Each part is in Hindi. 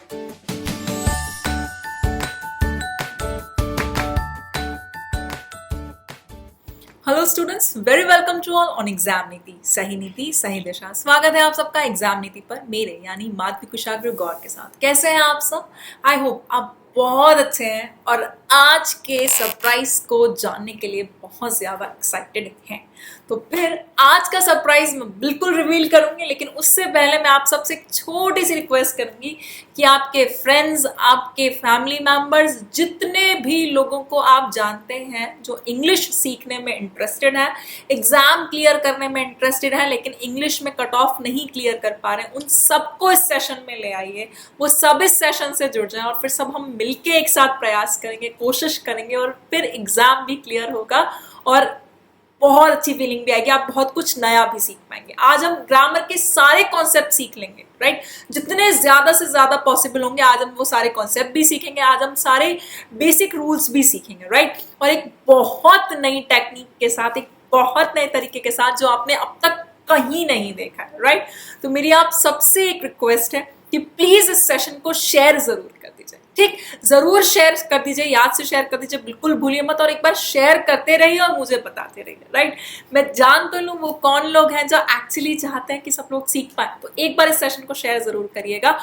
Hello students, very welcome to all on exam Niti सही दिशा। स्वागत है आप सबका एग्जाम नीति पर मेरे यानी माधवी कुशाग्र गौर के साथ। कैसे हैं आप सब? आई होप आप बहुत अच्छे हैं और आज के सरप्राइज को जानने के लिए बहुत ज्यादा एक्साइटेड हैं। तो फिर आज का सरप्राइज मैं बिल्कुल रिवील करूंगी, लेकिन उससे पहले मैं आप सबसे एक छोटी सी रिक्वेस्ट करूंगी कि आपके फ्रेंड्स, आपके फैमिली मेंबर्स, जितने भी लोगों को आप जानते हैं जो इंग्लिश सीखने में इंटरेस्टेड है, एग्जाम क्लियर करने में इंटरेस्टेड है लेकिन इंग्लिश में कट ऑफ नहीं क्लियर कर पा रहे हैं, उन सबको इस सेशन में ले आइए। वो सब इस सेशन से जुड़ जाएं और फिर सब हम मिलके एक साथ प्रयास करेंगे, कोशिश करेंगे और फिर एग्जाम भी क्लियर होगा और बहुत अच्छी फीलिंग भी आएगी। आप बहुत कुछ नया भी सीख पाएंगे। आज हम ग्रामर के सारे कॉन्सेप्ट सीख लेंगे, राइट? जितने ज्यादा से ज्यादा पॉसिबल होंगे आज हम वो सारे कॉन्सेप्ट भी सीखेंगे। आज हम सारे बेसिक रूल्स भी सीखेंगे, राइट? और एक बहुत नई टेक्निक के साथ, एक बहुत नए तरीके के साथ जो आपने अब तक कहीं नहीं देखा है, राइट? तो मेरी आप सबसे एक रिक्वेस्ट है कि प्लीज इस सेशन को शेयर जरूर कर दीजिए, ठीक? जरूर शेयर कर दीजिए, याद से शेयर कर दीजिए, बिल्कुल भूलिए मत। और एक बार शेयर करते रहिए और मुझे बताते रहिए, राइट? मैं जान तो लूं वो कौन लोग हैं जो एक्चुअली चाहते हैं कि सब लोग सीख पाए, तो एक बार इस सेशन को शेयर जरूर करिएगा।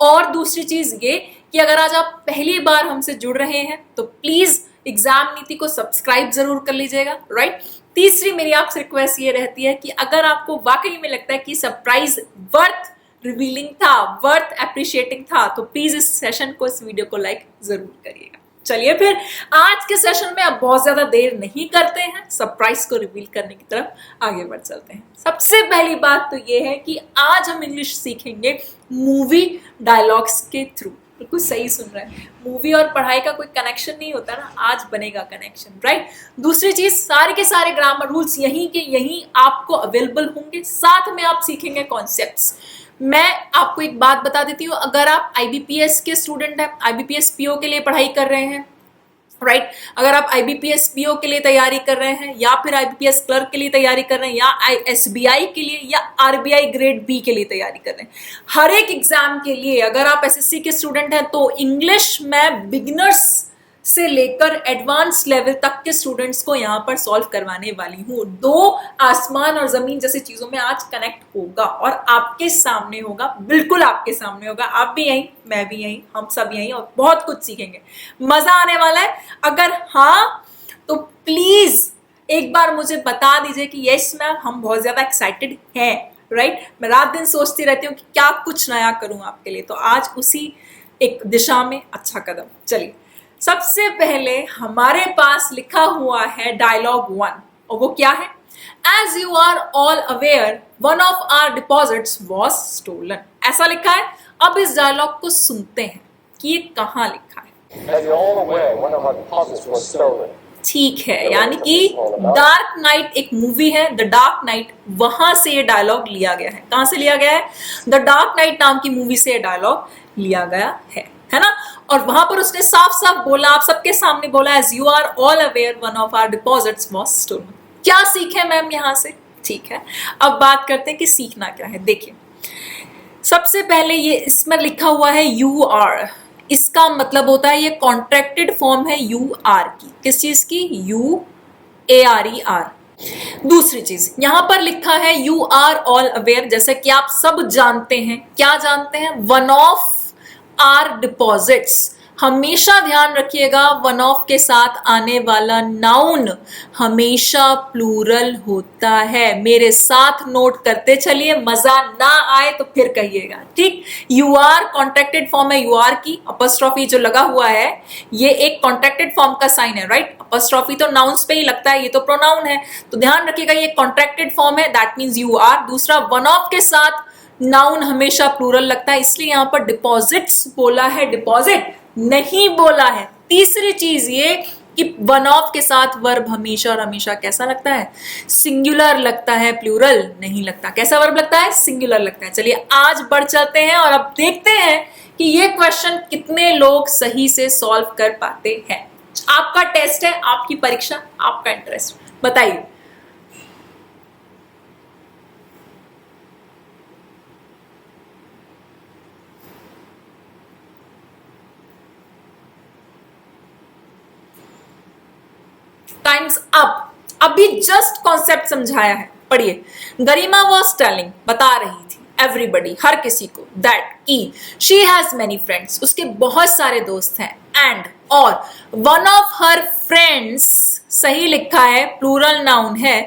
और दूसरी चीज ये कि अगर आज आप पहली बार हमसे जुड़ रहे हैं तो प्लीज एग्जाम नीति को सब्सक्राइब जरूर कर लीजिएगा, राइट? तीसरी मेरी आपसे रिक्वेस्ट ये रहती है कि अगर आपको वाकई में लगता है कि सरप्राइज वर्थ रिवीलिंग था, वर्थ अप्रिशिएटिंग था, तो प्लीज इस सेशन को, इस वीडियो को लाइक जरूर करिएगा। चलिए फिर आज के सेशन में अब बहुत ज्यादा देर नहीं करते हैं, सरप्राइज को रिवील करने की तरफ आगे बढ़ चलते हैं। सबसे पहली बात तो ये है कि आज हम इंग्लिश सीखेंगे मूवी डायलॉग्स के थ्रू। बिल्कुल सही सुन रहे हैं, मूवी और पढ़ाई का कोई कनेक्शन नहीं होता ना, आज बनेगा कनेक्शन, राइट? दूसरी चीज, सारे के सारे ग्रामर रूल्स यहीं के यहीं आपको अवेलेबल होंगे, साथ में आप सीखेंगे कॉन्सेप्ट्स। मैं आपको एक बात बता देती हूँ, अगर आप आईबीपीएस के स्टूडेंट हैं, आईबीपीएस पीओ के लिए पढ़ाई कर रहे हैं, राइट? अगर आप आईबीपीएस पीओ के लिए तैयारी कर रहे हैं या फिर आईबीपीएस क्लर्क के लिए तैयारी कर रहे हैं या एसबीआई के लिए या आरबीआई ग्रेड बी के लिए तैयारी कर रहे हैं, हर एक एग्जाम के लिए अगर आप एसएससी के स्टूडेंट हैं तो इंग्लिश में बिगिनर्स से लेकर एडवांस लेवल तक के स्टूडेंट्स को यहाँ पर सॉल्व करवाने वाली हूँ। दो आसमान और जमीन जैसी चीजों में आज कनेक्ट होगा और आपके सामने होगा, बिल्कुल आपके सामने होगा। आप भी यहीं, मैं भी यहीं, हम सब यहीं और बहुत कुछ सीखेंगे, मजा आने वाला है। अगर हाँ तो प्लीज एक बार मुझे बता दीजिए कि यस मैम, हम बहुत ज्यादा एक्साइटेड हैं, राइट? मैं रात दिन सोचती रहती हूँ कि क्या कुछ नया करूं आपके लिए, तो आज उसी एक दिशा में अच्छा कदम। चलिए, सबसे पहले हमारे पास लिखा हुआ है डायलॉग 1 और वो क्या है? As you are all aware one of our deposits was stolen. ऐसा लिखा है। अब इस डायलॉग को सुनते हैं कि ये कहाँ लिखा है। As you're all aware, one of our deposits was stolen. ठीक है, यानी कि डार्क नाइट एक मूवी है, द डार्क नाइट, वहां से ये डायलॉग लिया गया है। कहां से लिया गया है? द डार्क नाइट नाम की मूवी से ये डायलॉग लिया गया है ना? और वहां पर उसने साफ साफ बोला, आप सबके सामने बोला, as you are all aware one of our deposits was stolen. क्या सीखे मैम यहां से? ठीक है, अब बात करते हैं कि सीखना क्या है। देखिए, सबसे पहले ये इसमें लिखा हुआ है यू आर, इसका मतलब होता है ये कॉन्ट्रैक्टेड फॉर्म है यू आर की। किस चीज की? U A R E R. दूसरी चीज यहां पर लिखा है यू आर ऑल अवेयर, जैसे कि आप सब जानते हैं। क्या जानते हैं? One of our deposits. हमेशा ध्यान रखिएगा, वन ऑफ के साथ आने वाला नाउन हमेशा प्लूरल होता है। मेरे साथ नोट करते चलिए, मजा ना आए तो फिर कहिएगा, ठीक? यू आर कॉन्ट्रैक्टेड फॉर्म है, यू आर की अपॉस्ट्रोफी जो लगा हुआ है ये एक कॉन्ट्रैक्टेड फॉर्म का साइन है, राइट? अपॉस्ट्रोफी तो नाउन्स पे ही लगता है, ये तो प्रोनाउन है, तो ध्यान रखिएगा ये कॉन्ट्रैक्टेड फॉर्म है, दैट मीन्स यू आर। दूसरा, वन ऑफ के साथ नाउन हमेशा प्लूरल लगता है, इसलिए यहां पर डिपॉजिट्स बोला है, डिपॉजिट नहीं बोला है। तीसरी चीज ये कि वन ऑफ के साथ वर्ब हमेशा और हमेशा कैसा लगता है? सिंगुलर लगता है, प्लूरल नहीं लगता। कैसा वर्ब लगता है? सिंगुलर लगता है। चलिए आज बढ़ चलते हैं और अब देखते हैं कि ये क्वेश्चन कितने लोग सही से सॉल्व कर पाते हैं। आपका टेस्ट है, आपकी परीक्षा, आपका इंटरेस्ट, बताइए। Times up. अभी जस्ट कॉन्सेप्ट समझाया है, पढ़िए। गरिमा वॉज टेलिंग, बता रही थी, एवरीबडी, हर किसी को, दैट की शी हैज मेनी फ्रेंड्स, उसके बहुत सारे दोस्त हैं, एंड और वन ऑफ हर फ्रेंड्स, सही लिखा है, प्लूरल नाउन है,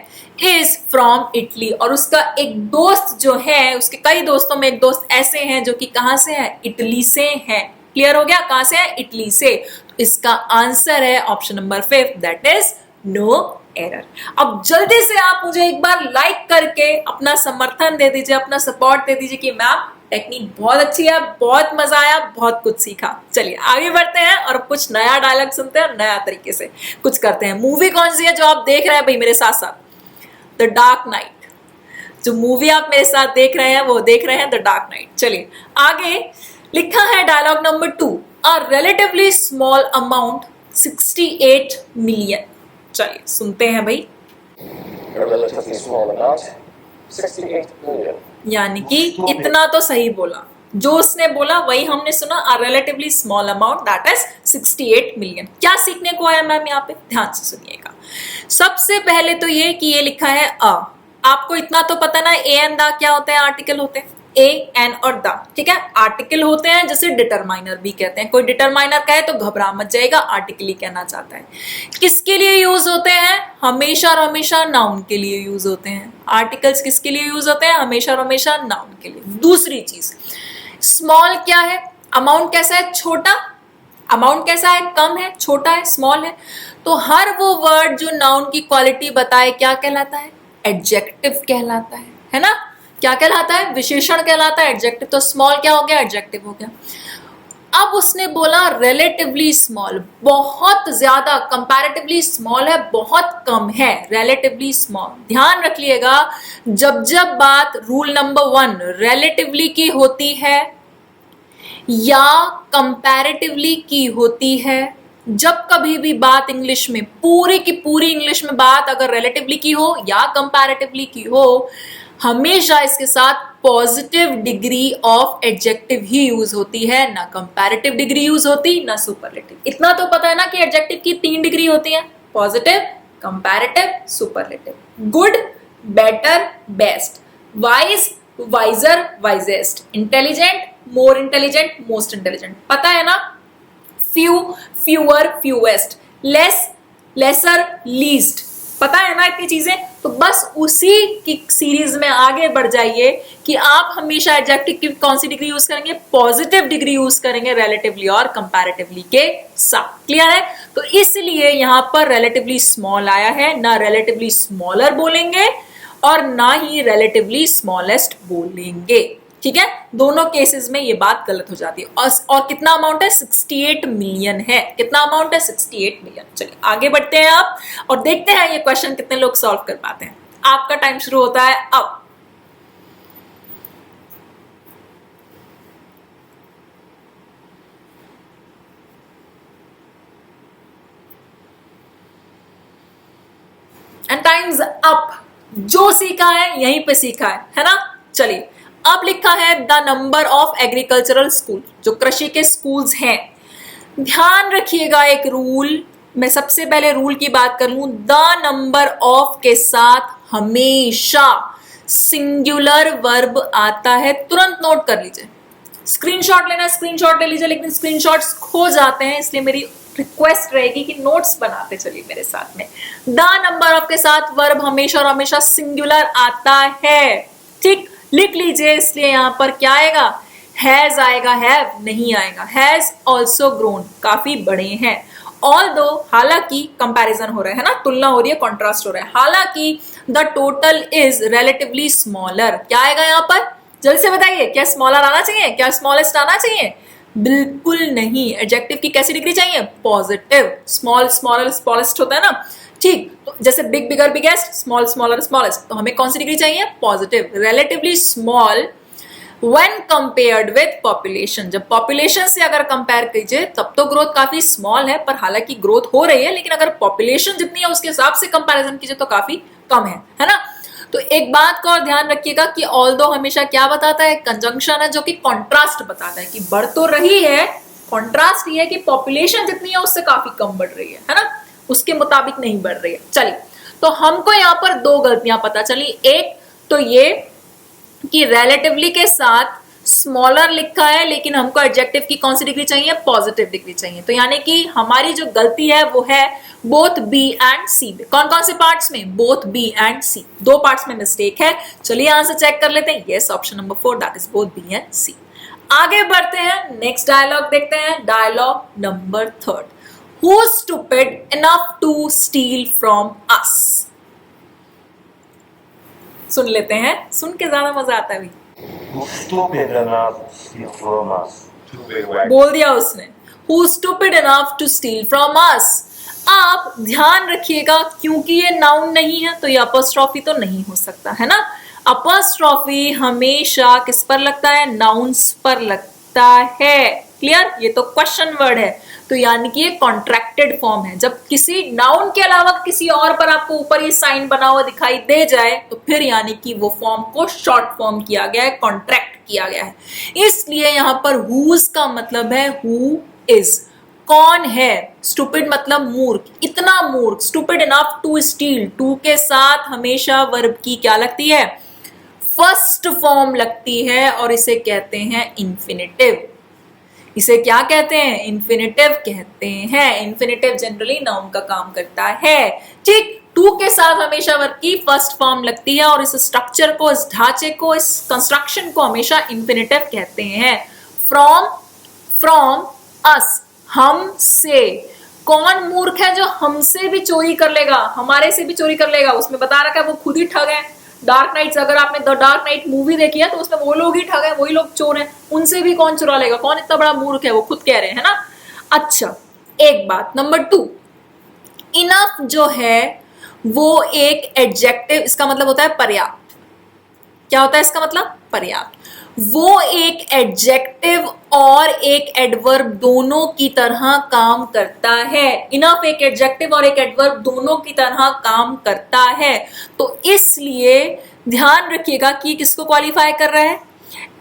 इज फ्रॉम इटली, और उसका एक दोस्त जो है, उसके कई दोस्तों में एक दोस्त ऐसे हैं जो कि कहां से है, इटली से हैं। क्लियर हो गया, कहां से है, इटली से। तो इसका आंसर है option number 5, that is no error. अब जल्दी से आप मुझे एक बार लाइक करके अपना समर्थन दे दीजिए, अपना सपोर्ट दे दीजिए कि मैम टेक्निक बहुत अच्छी है, बहुत मजा आया, बहुत कुछ सीखा। चलिए आगे बढ़ते हैं और कुछ नया डायलॉग सुनते हैं और नया तरीके से कुछ करते हैं। मूवी कौन सी है जो आप देख रहे हैं भाई मेरे साथ साथ? The dark night. जो मूवी आप मेरे साथ देख रहे हैं वो देख रहे हैं द डार्क नाइट। चलिए आगे लिखा है dialogue number 2, a relatively small amount 68 million. चलिए सुनते हैं भाई। A relatively small amount, 68 million. यानी कि इतना तो सही बोला, जो उसने बोला वही हमने सुना, अ relatively small amount that is 68 million. क्या सीखने को आया मैम यहाँ पे, ध्यान से सुनिएगा। सबसे पहले तो ये कि ये लिखा है अ, आपको इतना तो पता ना, ए एंड द क्या होते हैं, आर्टिकल होते हैं, ए एन और द, ठीक है। आर्टिकल होते हैं जिसे डिटरमाइनर भी कहते हैं। कोई डिटरमाइनर कहे तो घबरा मत जाएगा, आर्टिकल ही कहना चाहता है। किसके लिए यूज होते हैं? हमेशा और हमेशा नाउन के लिए यूज होते हैं। आर्टिकल्स किसके लिए यूज होते हैं? हमेशा और हमेशा नाउन के लिए। दूसरी चीज, स्मॉल क्या है? अमाउंट कैसा है? छोटा। अमाउंट कैसा है? कम है, छोटा है, स्मॉल है। तो हर वो वर्ड जो नाउन की क्वालिटी बताए क्या कहलाता है? एडजेक्टिव कहलाता है ना? क्या कहलाता है? विशेषण कहलाता है। एडजेक्टिव तो स्मॉल क्या हो गया? एडजेक्टिव हो गया। अब उसने बोला रिलेटिवली स्मॉल, बहुत ज्यादा, कंपैरेटिवली स्मॉल है, बहुत कम है, रिलेटिवली स्मॉल। ध्यान रखिएगा, जब जब बात रूल नंबर 1 रिलेटिवली की होती है या कंपैरेटिवली की होती है, जब कभी भी बात इंग्लिश में, पूरी की पूरी इंग्लिश में बात अगर रिलेटिवली की हो या कंपैरेटिवली की हो, हमेशा इसके साथ positive degree of adjective he use होती है, ना कंपैरेटिव डिग्री यूज होती, ना सुपरलेटिव। इतना तो पता है ना कि एडजेक्टिव की 3 डिग्री होती है, positive, comparative, superlative. Good, better, best, wise, wiser, wisest, intelligent, more intelligent, most intelligent. पता है ना? Few, fewer, fewest, less, lesser, least. पता है ना इतनी चीजें? तो बस उसी की सीरीज में आगे बढ़ जाइए कि आप हमेशा एडजेक्टिव की कौन सी डिग्री यूज करेंगे? पॉजिटिव डिग्री यूज करेंगे रिलेटिवली और कंपैरेटिवली के साथ। क्लियर है? तो इसलिए यहां पर रिलेटिवली स्मॉल आया है, ना रिलेटिवली स्मॉलर बोलेंगे और ना ही रिलेटिवली स्मॉलेस्ट बोलेंगे। ठीक है, दोनों केसेस में ये बात गलत हो जाती है। और कितना अमाउंट है? 68 मिलियन है। कितना अमाउंट है? 68 मिलियन। चलिए आगे बढ़ते हैं आप और देखते हैं ये क्वेश्चन कितने लोग सॉल्व कर पाते हैं। आपका टाइम शुरू होता है अब। And times up. जो सीखा है यहीं पे सीखा है ना? चलिए अब लिखा है the number of agricultural school, जो कृषि के स्कूल्स हैं। ध्यान रखिएगा एक रूल, मैं सबसे पहले रूल की बात कर लूं, द नंबर ऑफ के साथ हमेशा सिंगुलर वर्ब आता है। तुरंत नोट कर लीजिए, स्क्रीनशॉट लेना स्क्रीनशॉट ले लीजिए, लेकिन स्क्रीनशॉट्स खो जाते हैं, इसलिए मेरी रिक्वेस्ट रहेगी कि नोट्स बनाते चलिए मेरे साथ में। द नंबर ऑफ के साथ वर्ब हमेशा और हमेशा सिंगुलर आता है। ठीक, लिख लीजिए। इसलिए यहां पर क्या आएगा? हैज आएगा, हैव नहीं आएगा। हैज ऑल्सो ग्रोन, काफी बड़े हैं। ऑल्दो, हालांकि, कंपैरिजन हो रहा है ना, तुलना हो रही है, कॉन्ट्रास्ट हो रहा है। हालांकि the total is relatively smaller. क्या आएगा यहां पर? जल्दी से बताइए, क्या स्मॉलर आना चाहिए? क्या स्मॉलेस्ट आना चाहिए? बिल्कुल नहीं। एडजेक्टिव की कैसी डिग्री चाहिए? पॉजिटिव। स्मॉल, स्मॉलर, स्मॉलेस्ट होता है ना, ठीक। तो जैसे बिग, बिगर, बिगेस्ट, स्मॉल, स्मॉलर, स्मॉलेस्ट, तो हमें कौन सी डिग्री चाहिए? Positive. Relatively small when compared with population, जब पॉपुलेशन से अगर कंपेयर कीजिए तब तो ग्रोथ काफी स्मॉल है, पर हालांकि ग्रोथ हो रही है, लेकिन अगर पॉपुलेशन जितनी है उसके हिसाब से कंपैरिजन कीजिए तो काफी कम है ना? तो एक बात का और ध्यान रखिएगा कि ऑल्दो हमेशा क्या बताता है? कंजंक्शन है जो कि कॉन्ट्रास्ट बताता है कि बढ़ तो रही है, कॉन्ट्रास्ट ये है कि पॉपुलेशन जितनी है उससे काफी कम बढ़ रही है ना? उसके मुताबिक नहीं बढ़ रही है। चलिए, तो हमको यहाँ पर दो गलतियां पता चली। एक तो ये कि relatively के साथ स्मॉलर लिखा है, लेकिन हमको एडजेक्टिव की कौन सी डिग्री चाहिए, पॉजिटिव डिग्री चाहिए। तो यानी कि हमारी जो गलती है वो है बोथ बी एंड सी में। कौन कौन से पार्ट्स में, बोथ बी एंड सी, दो पार्ट्स में मिस्टेक है। चलिए आंसर चेक कर लेते हैं। Yes, option number 4 that is both B and C. आगे बढ़ते हैं, नेक्स्ट डायलॉग देखते हैं, dialogue number 3। Who stupid enough to steal from us. सुन लेते हैं, सुन के ज्यादा मजा आता है भी। Stupid enough to steal from us. बोल दिया उसने, Who stupid enough to steal from us। आप ध्यान रखिएगा, क्योंकि ये नाउन नहीं है तो ये अपॉस्ट्रोफी तो नहीं हो सकता है ना। अपॉस्ट्रोफी हमेशा किस पर लगता है, नाउन्स पर लगता है। क्लियर, ये तो क्वेश्चन वर्ड है, तो यानी कि ये कॉन्ट्रैक्टेड फॉर्म है। जब किसी नाउन के अलावा किसी और पर आपको ऊपर ये साइन बना हुआ दिखाई दे जाए तो फिर यानी कि वो फॉर्म को शॉर्ट फॉर्म किया गया है, कॉन्ट्रैक्ट किया गया है। इसलिए यहां पर हुज का मतलब है हु इज, कौन है। स्टूपिड मतलब मूर्ख, इतना मूर्ख। Stupid enough to steal, to के साथ हमेशा वर्ब की क्या लगती है, फर्स्ट फॉर्म लगती है, और इसे कहते हैं इंफिनिटिव। इसे क्या कहते हैं, इंफिनिटिव कहते हैं। इंफिनिटिव जनरली नाउन का काम करता है। ठीक, टू के साथ हमेशा वर्ब की फर्स्ट फॉर्म लगती है, और इस स्ट्रक्चर को, इस ढांचे को, इस कंस्ट्रक्शन को हमेशा इंफिनिटिव कहते हैं। फ्रॉम, फ्रॉम अस, हमसे। कौन मूर्ख है जो हमसे भी चोरी कर लेगा, हमारे से भी चोरी कर लेगा। उसमें बता रखा है वो खुद ही ठग है। डार्क नाइट्स, अगर आपने द डार्क नाइट मूवी देखी है तो उसमें वो लोग ही ठग है, वही लोग चोर हैं, उनसे भी कौन चुरा लेगा। कौन इतना बड़ा मूर्ख है, वो खुद कह रहे हैं ना। अच्छा, एक बात, नंबर 2, इनफ जो है वो एक एडजेक्टिव, इसका मतलब होता है पर्याप्त। क्या होता है इसका मतलब, पर्याप्त। वो एक एडजेक्टिव और एक एडवर्ब दोनों की तरह काम करता है। इनफ एक एडजेक्टिव और एक एडवर्ब दोनों की तरह काम करता है। तो इसलिए ध्यान रखिएगा कि किसको क्वालिफाई कर रहा है,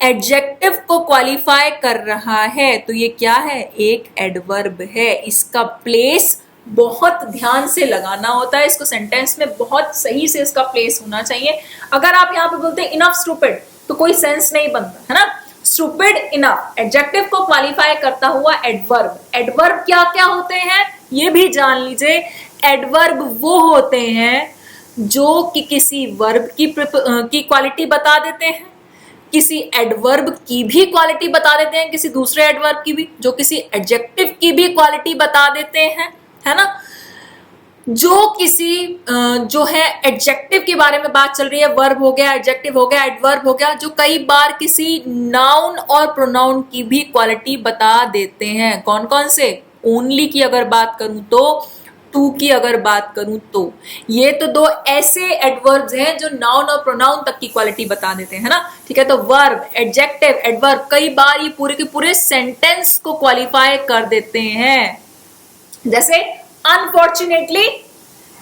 एडजेक्टिव को क्वालिफाई कर रहा है। तो ये क्या है, एक एडवर्ब है। इसका प्लेस बहुत ध्यान से लगाना होता है, इसको सेंटेंस में बहुत सही से इसका प्लेस होना चाहिए। अगर आप यहाँ पे बोलते हैं इनफ स्टूपिड तो कोई सेंस नहीं बनता है ना। स्टूपिड इनफ, एडजेक्टिव को क्वालिफाई करता हुआ एडवर्ब। एडवर्ब क्या क्या होते हैं ये भी जान लीजिए। एडवर्ब वो होते हैं जो कि किसी वर्ब की क्वालिटी बता देते हैं, किसी एडवर्ब की भी क्वालिटी बता देते हैं, किसी दूसरे एडवर्ब की भी, जो किसी एडजेक्टिव की भी क्वालिटी बता देते हैं, है ना। जो किसी जो है एडजेक्टिव के बारे में बात चल रही है, वर्ब हो गया, एडजेक्टिव हो गया, एडवर्ब हो गया, जो कई बार किसी नाउन और प्रोनाउन की भी क्वालिटी बता देते हैं। कौन कौन से, ओनली की अगर बात करूं तो, टू की अगर बात करूं तो, ये तो दो ऐसे एडवर्ब्स हैं जो नाउन और प्रोनाउन तक की क्वालिटी बता देते हैं ना। ठीक है, तो वर्ब, एडजेक्टिव, एडवर्ब कई बार ये पूरे के पूरे सेंटेंस को क्वालिफाई कर देते हैं। जैसे unfortunately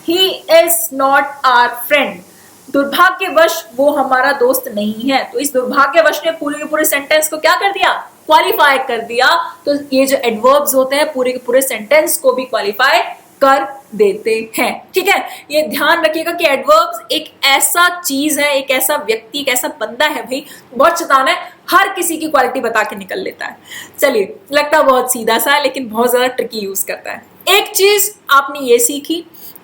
he is not our friend, दुर्भाग्यवश वो हमारा दोस्त नहीं है। तो इस दुर्भाग्यवश ने पूरे के पूरे सेंटेंस को क्या कर दिया, क्वालिफाई कर दिया। तो ये जो एडवर्ब्स होते हैं पूरे के पूरे सेंटेंस को भी क्वालिफाई कर देते हैं। ठीक है, ये ध्यान रखिएगा कि एडवर्ब्स एक ऐसा चीज है, एक ऐसा व्यक्ति, एक ऐसा बंदा है भाई, बहुत शैतान है, हर किसी की क्वालिटी बता के निकल लेता है। चलिए, लगता बहुत सीधा सा है लेकिन बहुत ज्यादा ट्रिकी यूज करता है। एक चीज आपने ये सीखी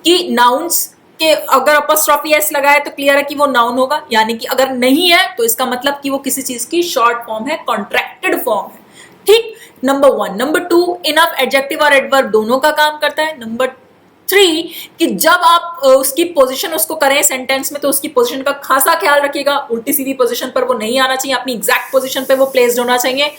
कि नाउन्स के अगर अपॉस्ट्रोफी एस लगाए तो क्लियर है कि वो नाउन होगा, यानी कि अगर नहीं है तो इसका मतलब कि वो किसी चीज की शॉर्ट फॉर्म है, कॉन्ट्रैक्टेड फॉर्म है। ठीक, नंबर 1। नंबर 2, इनफ एडजेक्टिव और एडवर्ब दोनों का काम करता है। नंबर 3 कि जब आप उसकी पोजीशन उसको करें सेंटेंस में तो उसकी पोजीशन का खासा ख्याल रखिएगा, उल्टी सीधी पोजीशन पर वो नहीं आना चाहिए, अपनी एग्जैक्ट पोजीशन पे वो प्लेस्ड होना चाहिए।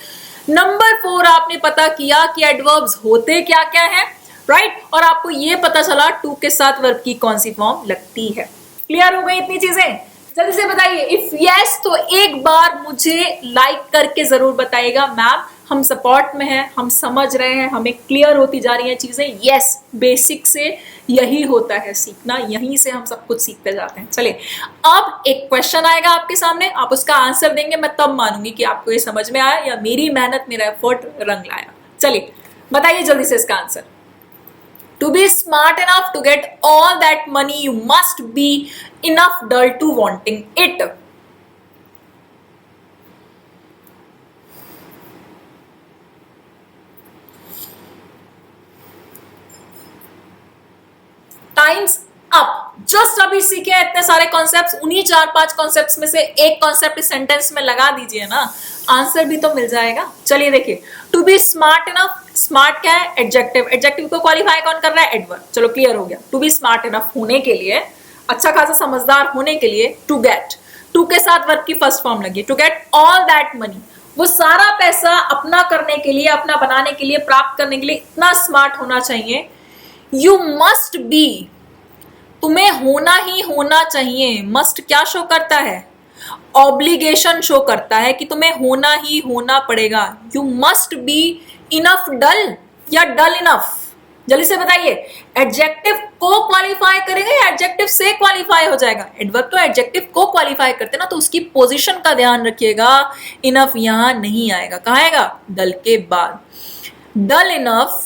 नंबर 4, आपने पता किया कि एडवर्ब्स होते क्या क्या है, राइट, और आपको ये पता चला टू के साथ वर्ब की कौन सी फॉर्म लगती है। क्लियर हो गई इतनी चीजें? जल्दी से बताइए। इफ यस तो एक बार मुझे लाइक करके जरूर बताइएगा मैम, हम सपोर्ट में हैं, हम समझ रहे हैं, हमें क्लियर होती जा रही हैं चीजें। यस, बेसिक से यही होता है सीखना, यहीं से हम सब कुछ सीखते जाते हैं। चलिए, अब एक क्वेश्चन आएगा आपके सामने, आप उसका आंसर देंगे, मैं तब मानूंगी कि आपको ये समझ में आया या मेरी मेहनत, मेरा एफर्ट रंग लाया। चलिए बताइए जल्दी से इसका answer. To be smart enough to get all that money, you must be enough dull to wanting it. Times up. Just अभी सीखे हैं इतने सारे कॉन्सेप्ट्स, उन्हीं 4-5 कॉन्सेप्ट्स में से एक कॉन्सेप्ट इस सेंटेंस में लगा दीजिए ना, आंसर भी तो मिल जाएगा। चलिए देखिए, to be smart enough, smart क्या है? एडजेक्टिव। एडजेक्टिव को क्वालिफाई कौन कर रहा है? एडवर्ब। चलो क्लियर हो गया। टू बी स्मार्ट इनफ होने के लिए, अच्छा खासा समझदार होने के लिए, टू गेट, टू के साथ वर्ब की फर्स्ट फॉर्म लगी, to get all that money, वो सारा पैसा अपना करने के लिए, अपना बनाने के लिए, प्राप्त करने के लिए इतना स्मार्ट होना चाहिए। यू मस्ट बी, तुम्हें होना ही होना चाहिए। मस्ट क्या शो करता है? ऑब्लिगेशन शो करता है कि तुम्हें होना ही होना पड़ेगा। यू मस्ट बी इनफ डल या डल इनफ? जल्दी से बताइए, एडजेक्टिव को क्वालिफाई करेगा या एडजेक्टिव से क्वालिफाई हो जाएगा? एडवर्ब तो एडजेक्टिव को क्वालिफाई करते ना, तो उसकी पोजीशन का ध्यान रखिएगा। इनफ यहां नहीं आएगा, कहां आएगा? डल के बाद। डल इनफ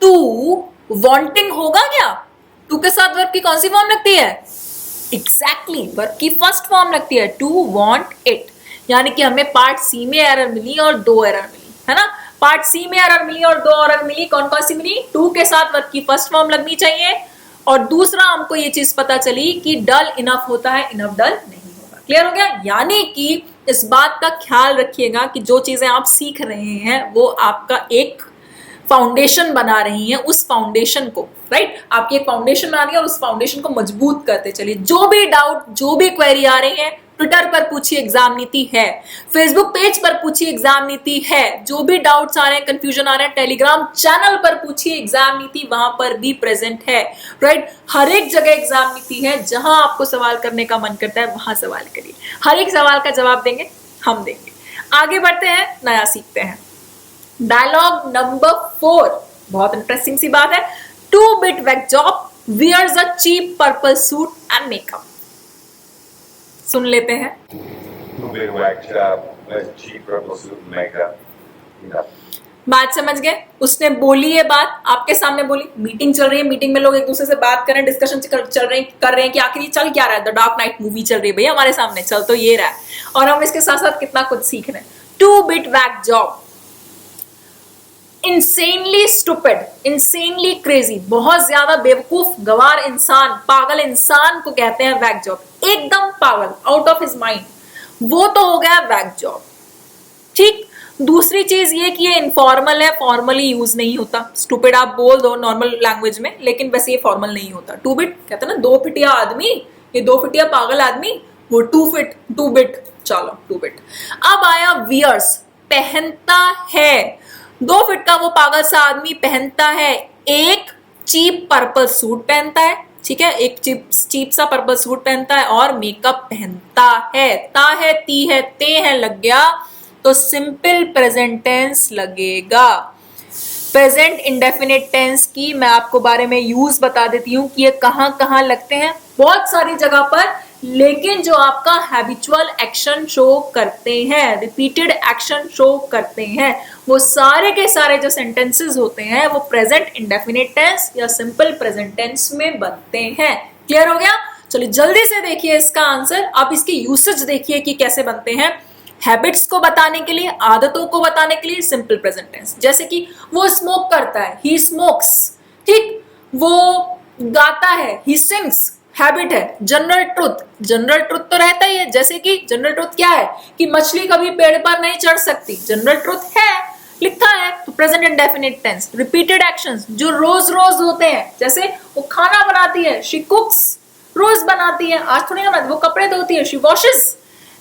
टू वांटिंग होगा क्या? टू के साथ वर्ब की कौन सी फॉर्म लगती है? एग्जैक्टली, वर्ब की फर्स्ट फॉर्म लगती है, टू वांट इट। यानी कि हमें पार्ट सी में एरर मिली और 2 एरर मिली, है ना? पार्ट सी में एरर मिली और 2 एरर मिली। कौन कौन सी मिली? टू के साथ वर्ब की फर्स्ट फॉर्म लगनी चाहिए, और दूसरा हमको ये चीज पता चली कि डल इनफ होता है, इनफ डल नहीं होगा। क्लियर हो गया? यानी कि इस बात का ख्याल रखिएगा कि जो चीजें आप सीख रहे हैं वो आपका एक फाउंडेशन बना रही है, उस फाउंडेशन को, राइट, आपकी एक फाउंडेशन बना रही है और उस फाउंडेशन को मजबूत करते चलिए। जो भी डाउट, जो भी क्वेरी आ रही है, ट्विटर पर पूछिए, एग्जाम नीति है। फेसबुक पेज पर पूछिए, एग्जाम नीति है। जो भी डाउट्स आ रहे हैं, कंफ्यूजन आ रहे हैं, टेलीग्राम चैनल पर पूछिए, एग्जाम नीति वहां पर भी प्रेजेंट है, राइट। हर एक जगह एग्जाम नीति है। जहां आपको सवाल करने का मन करता है वहां सवाल करिए, हर एक सवाल का जवाब देंगे, हम देंगे। आगे बढ़ते हैं, नया सीखते हैं। डायलॉग नंबर 4, बहुत इंटरेस्टिंग सी बात है। 2-bit whack job wears a cheap purple suit and makeup। सुन लेते हैं। 2-bit whack job, wears cheap purple suit and makeup. Yeah. बात समझ गए? उसने बोली ये बात, आपके सामने बोली। मीटिंग चल रही है, मीटिंग में लोग एक दूसरे से बात कर रहे हैं, डिस्कशन कर रहे हैं कि आखिर ये चल क्या रहा है। द डार्क नाइट मूवी चल रही है भैया हमारे सामने, चल तो ये रहा है, और हम इसके साथ साथ कितना कुछ सीख रहे हैं। 2-bit whack job, insanely stupid, insanely crazy, बहुत ज्यादा बेवकूफ, गवार इंसान, पागल इंसान को कहते हैं वैक जॉब। एकदम पागल, आउट ऑफ हिज माइंड, वो तो हो गया वैक जॉब। ठीक। दूसरी चीज ये कि ये इनफॉर्मल है, फॉर्मली यूज नहीं होता। स्टूपिड आप बोल दो नॉर्मल लैंग्वेज में, लेकिन वैसे ये फॉर्मल नहीं होता। 2-bit कहते हैं ना, 2 फिटिया आदमी, ये 2 फिटिया पागल आदमी, वो 2-bit। चलो 2-bit। अब आया वियर्स, पहनता है। 2 फीट का वो पागल सा आदमी पहनता है एक चीप पर्पल सूट पहनता है, ठीक है, एक चीप सा पर्पल सूट पहनता है और मेकअप पहनता है। ता है, ती है, ते है लग गया तो सिंपल प्रेजेंट टेंस लगेगा। प्रेजेंट इंडेफिनिट टेंस की मैं आपको बारे में यूज बता देती हूँ कि ये कहाँ कहाँ लगते हैं, बहुत सारी जगह पर, लेकिन जो आपका हैबिचुअल एक्शन शो करते हैं, रिपीटेड एक्शन शो करते हैं, वो सारे के सारे जो सेंटेंसेस होते हैं वो प्रेजेंट इंडेफिनिट टेंस या सिंपल प्रेजेंट टेंस में बनते हैं। क्लियर हो गया? चलिए जल्दी से देखिए इसका आंसर। आप इसकी यूसेज देखिए कि कैसे बनते हैं। हैबिट्स को बताने के लिए, आदतों को बताने के लिए सिंपल प्रेजेंट टेंस, जैसे कि वो स्मोक करता है, ही स्मोक्स, ठीक। वो गाता है, ही सिंग्स, हैबिट है। जनरल ट्रुथ तो रहता ही है, जैसे कि जनरल ट्रुथ क्या है कि मछली कभी पेड़ पर नहीं चढ़ सकती, जनरल ट्रुथ है, लिखा है, तो present indefinite tense. Repeated actions जो रोज रोज होते हैं, जैसे वो खाना बनाती है, शी कुक्स, रोज बनाती है, आज थोड़ी ना बनाती, वो कपड़े धोती है, शी वॉशेस।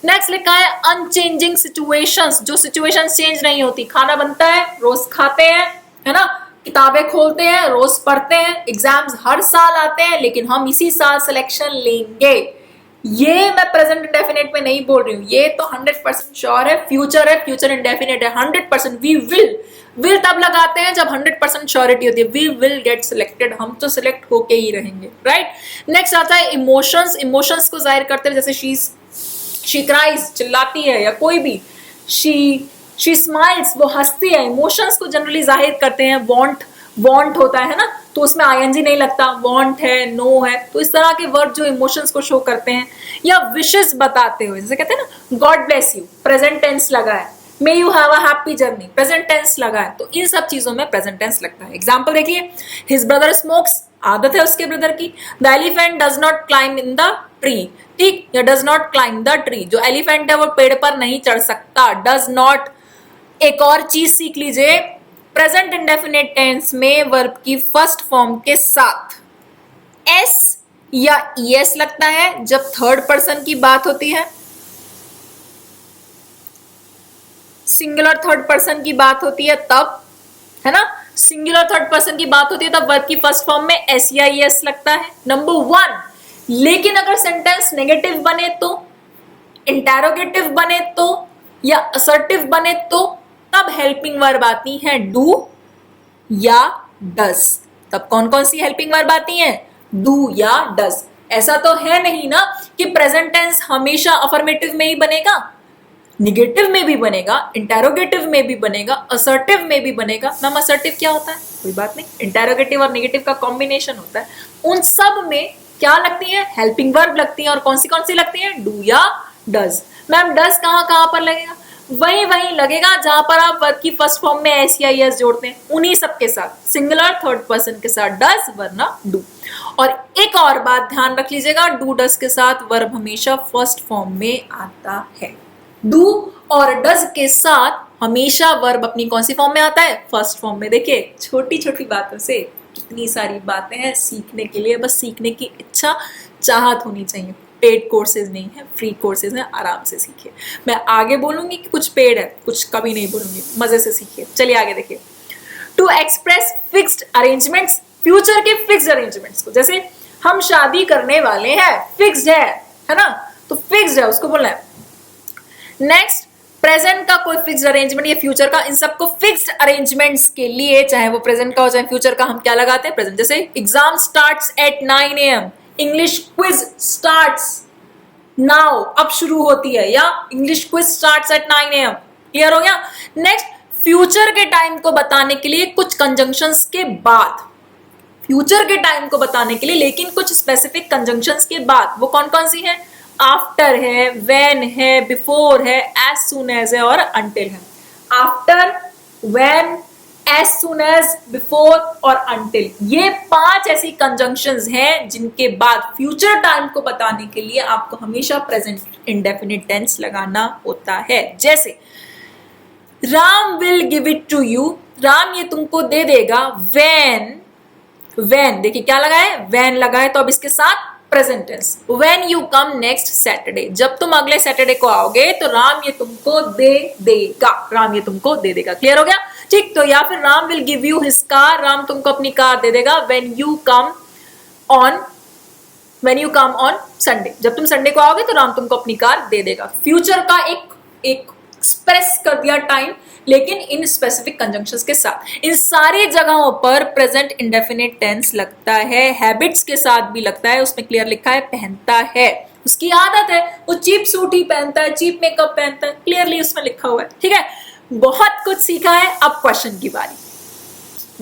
नेक्स्ट लिखा है अनचेंजिंग सिचुएशंस, जो सिचुएशन चेंज नहीं होती, खाना बनता है, रोज खाते हैं, है ना, किताबें खोलते हैं, रोज पढ़ते हैं, एग्जाम्स हर साल आते हैं, लेकिन हम इसी साल सिलेक्शन लेंगे। ये मैं प्रेजेंट इंडेफिनिट में नहीं बोल रही हूँ, ये तो 100% श्योर है, फ्यूचर इंडेफिनिट है 100%। वी विल तब लगाते हैं जब 100% श्योरिटी होती है, वी विल गेट सिलेक्टेड, हम तो सिलेक्ट होके ही रहेंगे, राइट। नेक्स्ट आता है इमोशंस को जाहिर करते हैं, जैसे शी क्राइज, चिल्लाती है, या कोई भी, शी स्माइल्स, वो हंसती है। इमोशंस को जनरली जाहिर करते हैं, वांट होता है ना, तो उसमें आईएनजी नहीं लगता, वांट है, नो है। तो इस तरह के वर्ड जो इमोशंस को शो करते हैं, या विशेस बताते हुए, जैसे कहते हैं ना God bless you, present tense लगा है, may you have a happy journey, present tense लगा है, तो इन सब चीजों में प्रेजेंट टेंस लगता है। एग्जाम्पल देखिए, हिज ब्रदर स्मोक्स, आदत है उसके ब्रदर की। The elephant does not climb in the tree, ठीक, या does not climb the tree, जो एलिफेंट है वो पेड़ पर नहीं चढ़ सकता, डज नॉट। एक और चीज सीख लीजिए, प्रेजेंट इंडेफिनिट टेंस में वर्ब की फर्स्ट फॉर्म के साथ एस या ईएस लगता है जब थर्ड पर्सन की बात होती है, सिंगुलर थर्ड पर्सन की बात होती है तब, है ना, सिंगुलर थर्ड पर्सन की बात होती है तब वर्ब की फर्स्ट फॉर्म में एस या ईएस लगता है, नंबर 1। लेकिन अगर सेंटेंस नेगेटिव बने तो, इंटेरोगेटिव बने तो, या असर्टिव बने तो, तब हेल्पिंग वर्ब आती है डू या डज। तब कौन कौन सी हेल्पिंग वर्ब आती हैं? डू या डज। ऐसा तो है नहीं ना कि प्रेजेंट टेंस हमेशा अफर्मेटिव में ही बनेगा, निगेटिव में भी बनेगा, इंटेरोगेटिव में भी बनेगा, असर्टिव में भी बनेगा। मैम असर्टिव क्या होता है? कोई बात नहीं, इंटेरोगेटिव और नेगेटिव का कॉम्बिनेशन होता है। उन सब में क्या लगती है? हेल्पिंग वर्ब लगती है। और कौन सी लगती है? डू या डज। मैम डज कहां पर लगेगा? वही लगेगा जहां पर आप वर्ब की फर्स्ट फॉर्म में एस या एस जोड़ते हैं, उन्हीं सब के साथ, सिंगुलर थर्ड पर्सन के साथ डज वरना डू। और एक और बात ध्यान रख लीजिएगा, डू डज के साथ वर्ब हमेशा फर्स्ट फॉर्म में आता है। डू और डज के साथ हमेशा वर्ब अपनी कौन सी फॉर्म में आता है? फर्स्ट फॉर्म में। देखिए छोटी छोटी बातों से कितनी सारी बातें हैं सीखने के लिए, बस सीखने की इच्छा चाहत होनी चाहिए। पेड कोर्सेज नहीं है, फ्री कोर्सेज हैं, आराम से सीखिए। मैं आगे बोलूंगी कि कुछ पेड है, कुछ कभी नहीं बोलूंगी, मजे से सीखिए। चलिए आगे देखिए। To express fixed arrangements, future के फिक्स्ड अरेंजमेंट्स को, जैसे हम शादी करने वाले हैं, फिक्स्ड है ना, तो फिक्स्ड है उसको बोलना है। नेक्स्ट, प्रेजेंट का कोई फिक्स्ड अरेंजमेंट या फ्यूचर का, इन सबको फिक्स्ड अरेंजमेंट्स के लिए, चाहे वो प्रेजेंट का हो चाहे फ्यूचर का, हम क्या लगाते हैं? प्रेजेंट। जैसे exam starts at 9 AM, English quiz starts now, अब शुरू होती है, या English quiz starts at 9 AM। Clear हो गया? नेक्स्ट, फ्यूचर के टाइम को बताने के लिए कुछ कंजंक्शंस के बाद, फ्यूचर के टाइम को बताने के लिए लेकिन कुछ स्पेसिफिक कंजंक्शंस के बाद, वो कौन कौन सी है? आफ्टर है, व्हेन है, बिफोर है, एज सून एज है और अंटिल है। After, when, as soon as, before और अंटिल, ये 5 ऐसी कंजंक्शंस हैं जिनके बाद फ्यूचर टाइम को बताने के लिए आपको हमेशा प्रेजेंट इंडेफिनिट टेंस लगाना होता है। जैसे Ram will give it to you, Ram ये तुमको दे देगा। व्हेन देखिए क्या लगा है? व्हेन लगा है, तो अब इसके साथ present tense. When you come next Saturday, जब तुम अगले सैटरडे को आओगे तो राम ये तुमको दे देगा, राम ये तुमको दे देगा। क्लियर हो गया? ठीक, तो या फिर Ram will give you his car, Ram तुमको अपनी कार दे देगा। When you come on Sunday, जब तुम संडे को आओगे तो राम तुमको अपनी कार दे देगा। फ्यूचर का एक एक्सप्रेस कर दिया टाइम, लेकिन इन स्पेसिफिक कंजंक्शंस के साथ। इन सारी जगहों पर प्रेजेंट इंडेफिनिट टेंस लगता है। हैबिट्स के साथ भी लगता है, उसमें क्लियर लिखा है पहनता है, उसकी आदत है, वो चीप सूट ही पहनता है, चीप मेकअप पहनता है, क्लियरली उसमें लिखा हुआ है। ठीक है, बहुत कुछ सीखा है, अब क्वेश्चन की बारी।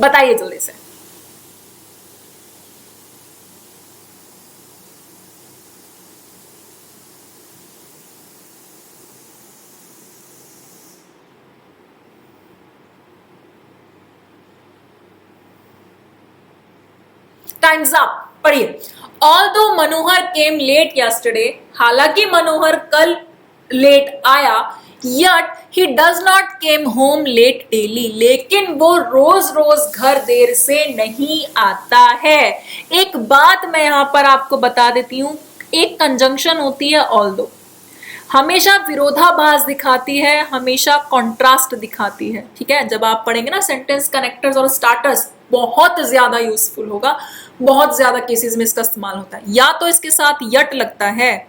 बताइए जल्दी से। Times up. पढ़िए। ऑल्दो मनोहर केम लेट यस्टरडे, हालांकि मनोहर कल लेट आया, yet he does not came home late daily, लेकिन वो रोज रोज घर देर से नहीं आता है। एक बात मैं यहां पर आपको बता देती हूं, एक कंजंक्शन होती है ऑल्दो, हमेशा विरोधाभास दिखाती है, हमेशा कॉन्ट्रास्ट दिखाती है। ठीक है, जब आप पढ़ेंगे ना सेंटेंस कनेक्टर्स और स्टार्टर्स, बहुत ज्यादा यूजफुल होगा, बहुत ज्यादा केसेस में इसका इस्तेमाल होता है। या तो इसके साथ यट लगता है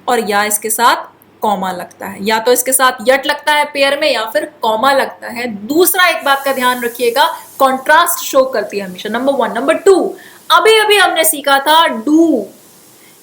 और या इसके साथ कॉमा लगता है, या तो इसके साथ यट लगता है पेयर में या फिर कॉमा लगता है। दूसरा एक बात का ध्यान रखिएगा, कॉन्ट्रास्ट शो करती है हमेशा, नंबर 1। नंबर 2, अभी अभी हमने सीखा था डू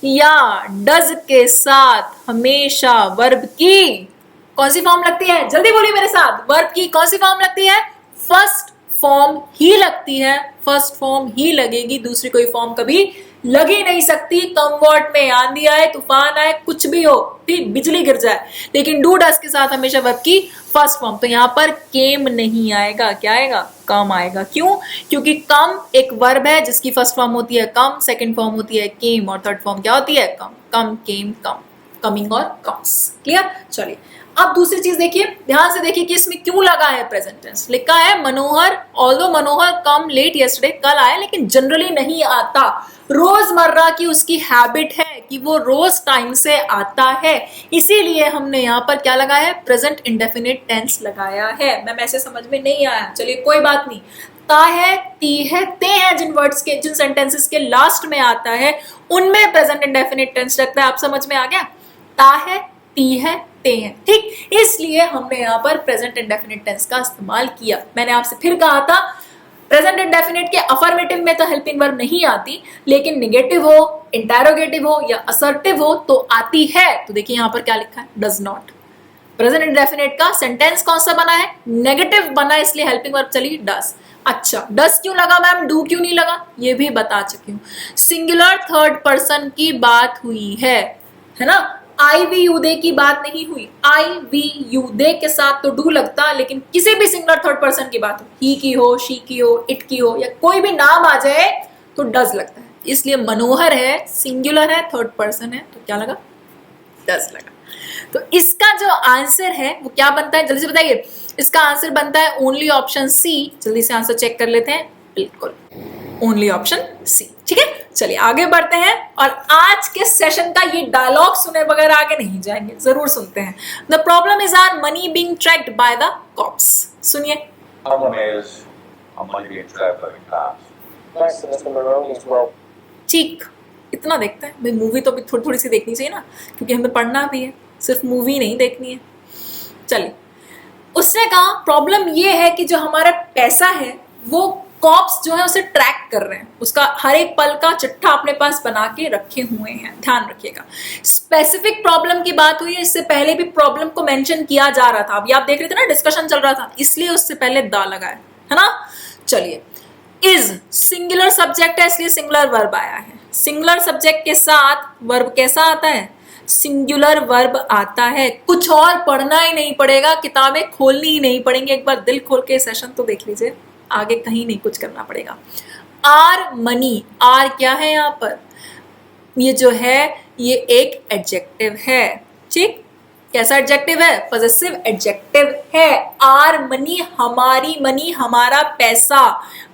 या डज के साथ हमेशा वर्ब की कौन सी फॉर्म लगती है? जल्दी बोलिए मेरे साथ, वर्ब की कौन सी फॉर्म लगती है? फर्स्ट फॉर्म ही लगती है, फर्स्ट फॉर्म ही लगेगी, दूसरी कोई फॉर्म कभी लग ही नहीं सकती। कम्फर्ट में आंधी आए, तूफान आए, कुछ भी हो, ठीक, बिजली गिर जाए, लेकिन डू डस के साथ हमेशा वर्ब की फर्स्ट फॉर्म। तो यहाँ पर केम नहीं आएगा, क्या आएगा? कम आएगा। क्यों? क्योंकि कम एक वर्ब है जिसकी फर्स्ट फॉर्म होती है कम, सेकंड फॉर्म होती है केम और थर्ड फॉर्म क्या होती है? कम। कम, केम, कम, कमिंग और कम्स। क्लियर? चलिए अब दूसरी चीज देखिए, ध्यान से देखिए कि इसमें क्यों लगा है प्रेजेंट टेंस। लिखा है Manohar, although Manohar come late yesterday, कल आए लेकिन जनरली नहीं आता। रोजमर्रा की उसकी हैबिट है कि वो रोज टाइम से आता है, इसीलिए हमने यहाँ पर क्या लगाया है? प्रेजेंट इंडेफिनिट टेंस लगाया है। मैम ऐसे समझ में नहीं आया, चलिए कोई बात नहीं। ता है, ती है, ते हैं, जिन वर्ड्स के, जिन सेंटेंसेस के लास्ट में आता है उनमें प्रेजेंट इंडेफिनिट टेंस लगता है। आप समझ में आ गया? ता है, ती है, ते हैं, ठीक। इसलिए हमने यहाँ पर प्रेजेंट इंडेफिनिट टेंस का इस्तेमाल किया। मैंने आपसे फिर कहा था प्रेजेंट इंडेफिनिट के अफर्मेटिव में तो हेल्पिंग वर्ब नहीं आती, लेकिन निगेटिव हो, इंटेरोगेटिव हो या असर्टिव हो तो आती है। तो देखिए यहाँ पर क्या लिखा है? Does not. प्रेजेंट इंडेफिनिट का सेंटेंस कौन सा बना है? नेगेटिव बना, इसलिए हेल्पिंग वर्ब चली डज। अच्छा, डस क्यों लगा मैम, डू क्यों नहीं लगा? ये भी बता चुकी हूँ। सिंगुलर थर्ड पर्सन की बात हुई है ना? आई वी यू दे की बात नहीं हुई। आई वी यू दे के साथ तो डू लगता, लेकिन किसी भी सिंगुलर थर्ड पर्सन की बात हो, ही की हो, शी की हो, इट की हो, या कोई भी नाम आ जाए तो डज लगता है। इसलिए मनोहर है, सिंगुलर है, थर्ड पर्सन है, तो क्या लगा? डज लगा। तो इसका जो आंसर है वो क्या बनता है, जल्दी से बताइए। इसका आंसर बनता है ओनली ऑप्शन सी। जल्दी से आंसर चेक कर लेते हैं। बिल्कुल ओनली ऑप्शन सी, ठीक है। चलिए आगे बढ़ते हैं, और आज के सेशन का ये डायलॉग सुने बगैर आगे नहीं जाएंगे, जरूर सुनते हैं। The problem is our money being tracked by the cops. सुनिए। Problem is, I'm money being trapped by the cops. Thanks to Mr. Maroney's well. ठीक, इतना देखते हैं भाई। मूवी तो अभी थोड़ी थोड़ी सी देखनी चाहिए ना, क्योंकि हमें पढ़ना भी है, सिर्फ मूवी नहीं देखनी है। चलिए, उसने कहा प्रॉब्लम ये है कि जो हमारा पैसा है वो कॉप्स जो है उसे ट्रैक कर रहे हैं, उसका हर एक पल का चिट्ठा अपने पास बना के रखे हुए हैं। ध्यान रखिएगा, स्पेसिफिक प्रॉब्लम की बात हुई है, इससे पहले भी प्रॉब्लम को मेंशन किया जा रहा था। अभी आप देख रहे थे ना, डिस्कशन चल रहा था, इसलिए उससे पहले दा लगा है ना। चलिए, इज सिंगुलर सब्जेक्ट है, इसलिए सिंगुलर वर्ब आया है। सिंगुलर सब्जेक्ट के साथ वर्ब कैसा आता है? सिंगुलर वर्ब आता है। कुछ और पढ़ना ही नहीं पड़ेगा, किताबें खोलनी ही नहीं पड़ेंगी। एक बार दिल खोल के सेशन तो देख लीजिए, आगे कहीं नहीं कुछ करना पड़ेगा। आर मनी, आर क्या है यहाँ पर? ये जो है ये एक एडजेक्टिव है, ठीक। कैसा एडजेक्टिव है? पॉजेसिव एडजेक्टिव है। आर मनी, हमारी मनी, हमारा पैसा।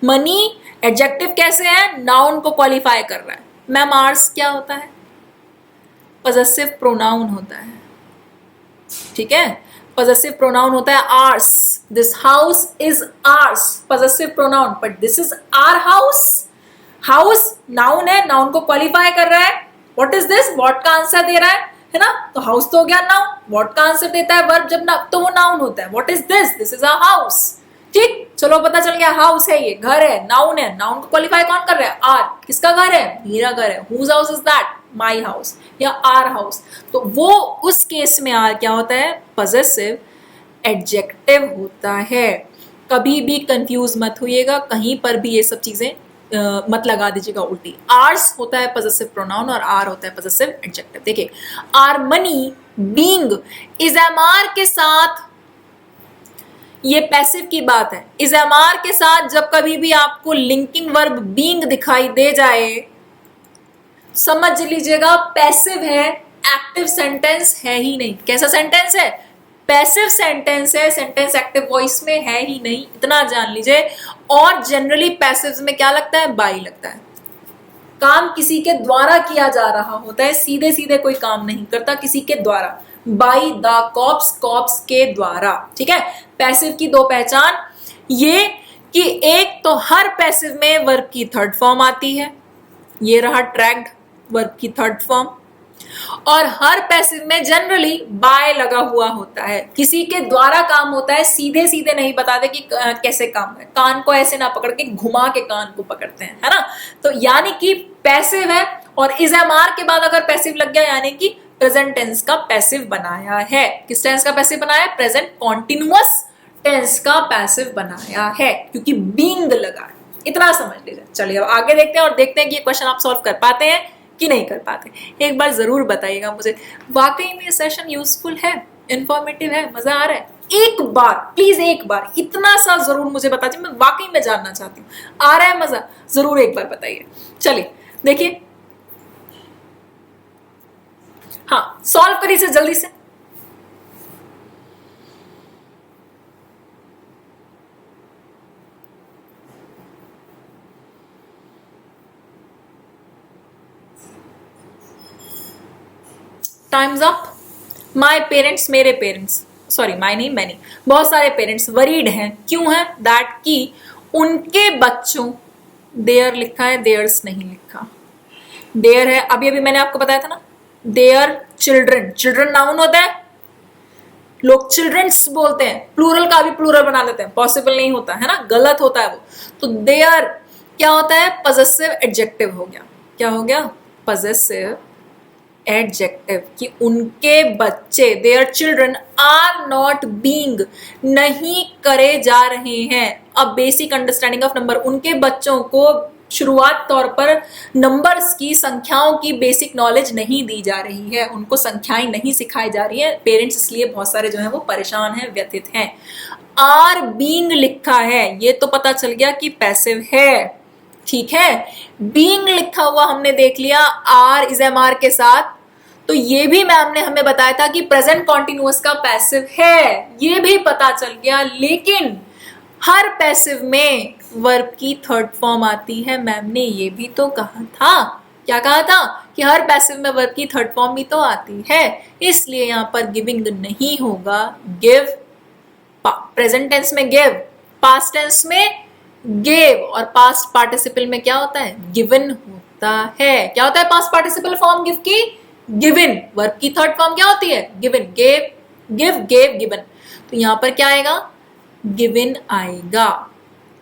मनी एडजेक्टिव कैसे है? नाउन को क्वालिफाई कर रहा है। मैम आर्स क्या होता है? पॉजेसिव प्रोनाउन होता है, ठीक है। पॉजेसिव प्रोनाउन होता है ours. This house is ours, possessive pronoun, but this is our house. House noun है, नाउन को क्वालिफाई कर रहा है। What is this? व्हाट का आंसर दे रहा है ना। तो हाउस तो हो गया नाउन, व्हाट का आंसर देता है वर्ब जब ना, तो वो नाउन होता है। What is this? This is a house, ठीक। चलो पता चल गया, हाउस है, ये घर है, नाउन है। नाउन को क्वालिफाई कौन कर रहा है? आर। किसका घर है? मेरा घर है। Whose house is that? My house या आर हाउस। तो वो उस केस में आर क्या होता है? पॉजेसिव एडजेक्टिव होता है। कभी भी कंफ्यूज मत होइएगा, कहीं पर भी ये सब चीजें मत लगा दीजिएगा उल्टी। आर्स होता है पॉजेसिव प्रोनाउन और आर होता है पॉजेसिव एडजेक्टिव। देखिए, our money being, is am are के साथ, ये पैसिव की बात है। इज एम आर के साथ जब कभी भी आपको लिंकिंग वर्ब बीइंग दिखाई दे जाए, समझ लीजिएगा पैसिव है, एक्टिव सेंटेंस है ही नहीं। कैसा सेंटेंस है? पैसिव सेंटेंस है, सेंटेंस एक्टिव वॉइस में है ही नहीं, इतना जान लीजिए। और जनरली पैसिव्स में क्या लगता है? बाई लगता है। काम किसी के द्वारा किया जा रहा होता है, सीधे सीधे कोई काम नहीं करता, किसी के द्वारा। बाई द कॉप्स, कॉप्स के द्वारा, ठीक है। पैसिव की दो पहचान ये कि एक तो हर पैसिव में वर्ब की थर्ड फॉर्म आती है, ये रहा ट्रैक्ड, वर्ब की थर्ड फॉर्म। और हर पैसिव में जनरली बाय लगा हुआ होता है, किसी के द्वारा काम होता है, सीधे सीधे नहीं बताते कि कैसे काम है। कान को ऐसे ना पकड़ के घुमा के कान को पकड़ते हैं, है ना। तो यानी कि पैसिव है, और इज एम आर के बाद अगर पैसिव लग गया यानी कि प्रेजेंट टेंस का पैसिव बनाया है। किस टेंस का पैसिव बनाया है? प्रेजेंट कॉन्टिन्यूअस टेंस का पैसिव बनाया है क्योंकि बीइंग लगा है। इतना समझ लीजिए। चलिए अब आगे देखते हैं और देखते हैं कि ये क्वेश्चन आप सॉल्व कर पाते हैं कि नहीं कर पाते। एक बार जरूर बताइएगा मुझे, वाकई में ये सेशन यूजफुल है, इंफॉर्मेटिव है, मजा आ रहा है? एक बार प्लीज, एक बार इतना सा जरूर मुझे बता दीजिए, मैं वाकई में जानना चाहती हूँ आ रहा है मजा, जरूर एक बार बताइए। चलिए देखिए, हाँ सॉल्व करिए इसे जल्दी से। Times up. माई पेरेंट्स, मेरे पेरेंट्स, सॉरी माई नहीं मैनी, बहुत सारे पेरेंट्स वरीड हैं। क्यों है? दैट कि उनके बच्चों, देयर लिखा है, देयर्स नहीं लिखा। देयर है, अभी अभी मैंने आपको बताया था ना, देयर चिल्ड्रन, चिल्ड्रन नाउन होता है, लोग चिल्ड्रंस बोलते हैं, प्लूरल का भी प्लूरल बना देते हैं, पॉसिबल नहीं होता है ना, गलत होता है वो। तो देयर क्या होता है? पजेसिव एडजेक्टिव हो गया। क्या हो गया? पजेसिव एडजेक्टिव कि उनके बच्चे, their children are not being, नहीं करे जा रहे हैं। अब बेसिक अंडरस्टैंडिंग ऑफ नंबर, उनके बच्चों को शुरुआत तौर पर नंबर्स की, संख्याओं की बेसिक नॉलेज नहीं दी जा रही है, उनको संख्याएं नहीं सिखाई जा रही है। पेरेंट्स इसलिए बहुत सारे जो है वो परेशान हैं, व्यथित हैं। आर बीइंग लिखा है, ये तो पता चल गया कि पैसिव है, ठीक है। बीइंग लिखा हुआ हमने देख लिया, आर इज एम आर के साथ, तो ये भी मैम ने हमें बताया था कि प्रेजेंट कॉन्टिन्यूअस का पैसिव है, ये भी पता चल गया। लेकिन हर पैसिव में वर्ब की थर्ड फॉर्म आती है, मैम ने ये भी तो कहा था। क्या कहा था? कि हर पैसिव में वर्ब की थर्ड फॉर्म भी तो आती है, इसलिए यहां पर गिविंग नहीं होगा, गिव। प्रेजेंट टेंस में गिव, पास्ट टेंस में गेव, और पास्ट पार्टिसिपल में क्या होता है? गिवन होता है। क्या होता है पास्ट पार्टिसिपल फॉर्म गिव की? गिवन। वर्ब की थर्ड फॉर्म क्या होती है? Given. Gave, give, gave, given. तो यहां पर क्या आएगा? गिवन आएगा।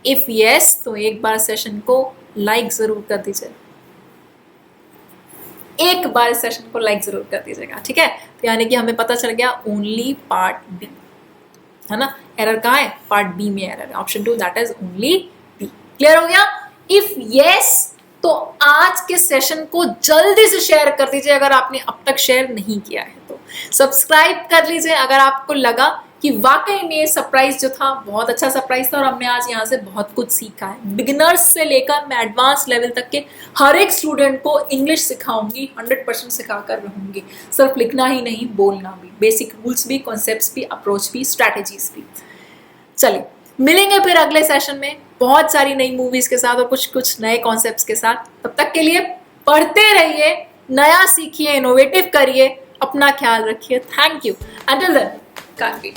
इफ यस तो एक बार सेशन को लाइक जरूर कर दीजिए, एक बार सेशन को लाइक जरूर कर दीजिएगा, ठीक है। तो यानी कि हमें पता चल गया ओनली पार्ट बी, है ना। एरर कहाँ है? पार्ट बी में एरर है, option 2 that is only B. Clear हो गया? इफ यस तो आज के सेशन को जल्दी से शेयर कर दीजिए, अगर आपने अब तक शेयर नहीं किया है तो सब्सक्राइब कर लीजिए। अगर आपको लगा कि वाकई में सरप्राइज जो था बहुत अच्छा सरप्राइज था और हमने आज यहाँ से बहुत कुछ सीखा है, बिगिनर्स से लेकर मैं एडवांस लेवल तक के हर एक स्टूडेंट को इंग्लिश सिखाऊंगी, 100% सिखाकर रहूंगी। सिर्फ लिखना ही नहीं, बोलना भी, बेसिक रूल्स भी, कॉन्सेप्ट्स भी, अप्रोच भी, स्ट्रैटेजीज भी। चलिए मिलेंगे फिर अगले सेशन में बहुत सारी नई मूवीज के साथ और कुछ नए कॉन्सेप्ट्स के साथ। तब तक के लिए पढ़ते रहिए, नया सीखिए, इनोवेटिव करिए, अपना ख्याल रखिए। Thank you. अंटिल देन, काफी।